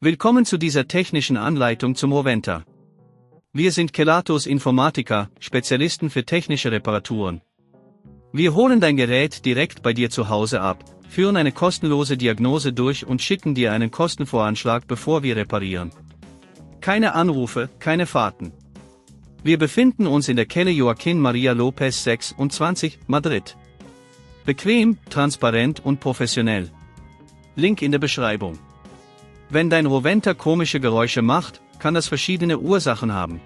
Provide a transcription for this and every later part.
Willkommen zu dieser technischen Anleitung zum Rowenta. Wir sind Kelatos Informática, Spezialisten für technische Reparaturen. Wir holen dein Gerät direkt bei dir zu Hause ab, führen eine kostenlose Diagnose durch und schicken dir einen Kostenvoranschlag, bevor wir reparieren. Keine Anrufe, keine Fahrten. Wir befinden uns in der Calle Joaquín María López 26, Madrid. Bequem, transparent und professionell. Link in der Beschreibung. Wenn dein Rowenta komische Geräusche macht, kann das verschiedene Ursachen haben.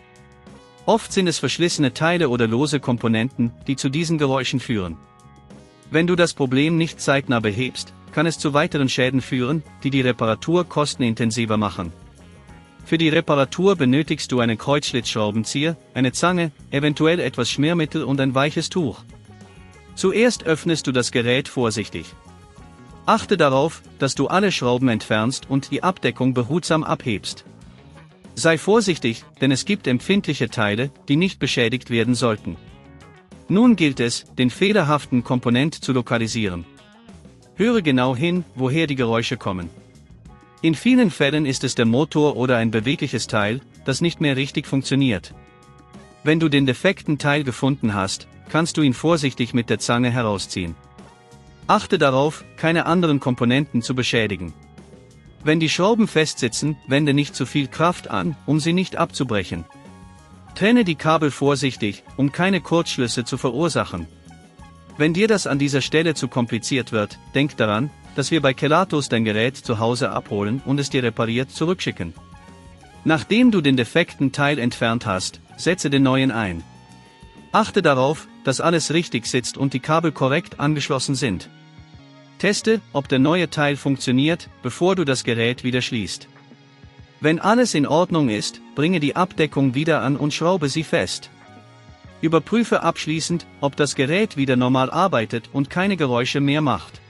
Oft sind es verschlissene Teile oder lose Komponenten, die zu diesen Geräuschen führen. Wenn du das Problem nicht zeitnah behebst, kann es zu weiteren Schäden führen, die die Reparatur kostenintensiver machen. Für die Reparatur benötigst du einen Kreuzschlitzschraubenzieher, eine Zange, eventuell etwas Schmiermittel und ein weiches Tuch. Zuerst öffnest du das Gerät vorsichtig. Achte darauf, dass du alle Schrauben entfernst und die Abdeckung behutsam abhebst. Sei vorsichtig, denn es gibt empfindliche Teile, die nicht beschädigt werden sollten. Nun gilt es, den fehlerhaften Komponent zu lokalisieren. Höre genau hin, woher die Geräusche kommen. In vielen Fällen ist es der Motor oder ein bewegliches Teil, das nicht mehr richtig funktioniert. Wenn du den defekten Teil gefunden hast, kannst du ihn vorsichtig mit der Zange herausziehen. Achte darauf, keine anderen Komponenten zu beschädigen. Wenn die Schrauben festsitzen, wende nicht zu viel Kraft an, um sie nicht abzubrechen. Trenne die Kabel vorsichtig, um keine Kurzschlüsse zu verursachen. Wenn dir das an dieser Stelle zu kompliziert wird, denk daran, dass wir bei Kelatos dein Gerät zu Hause abholen und es dir repariert zurückschicken. Nachdem du den defekten Teil entfernt hast, setze den neuen ein. Achte darauf, dass alles richtig sitzt und die Kabel korrekt angeschlossen sind. Teste, ob der neue Teil funktioniert, bevor du das Gerät wieder schließt. Wenn alles in Ordnung ist, bringe die Abdeckung wieder an und schraube sie fest. Überprüfe abschließend, ob das Gerät wieder normal arbeitet und keine Geräusche mehr macht.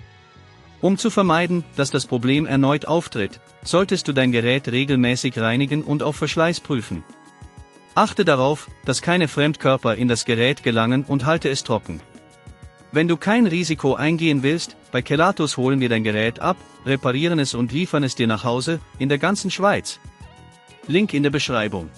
Um zu vermeiden, dass das Problem erneut auftritt, solltest du dein Gerät regelmäßig reinigen und auf Verschleiß prüfen. Achte darauf, dass keine Fremdkörper in das Gerät gelangen und halte es trocken. Wenn du kein Risiko eingehen willst, bei Kelatos holen wir dein Gerät ab, reparieren es und liefern es dir nach Hause, in der ganzen Schweiz. Link in der Beschreibung.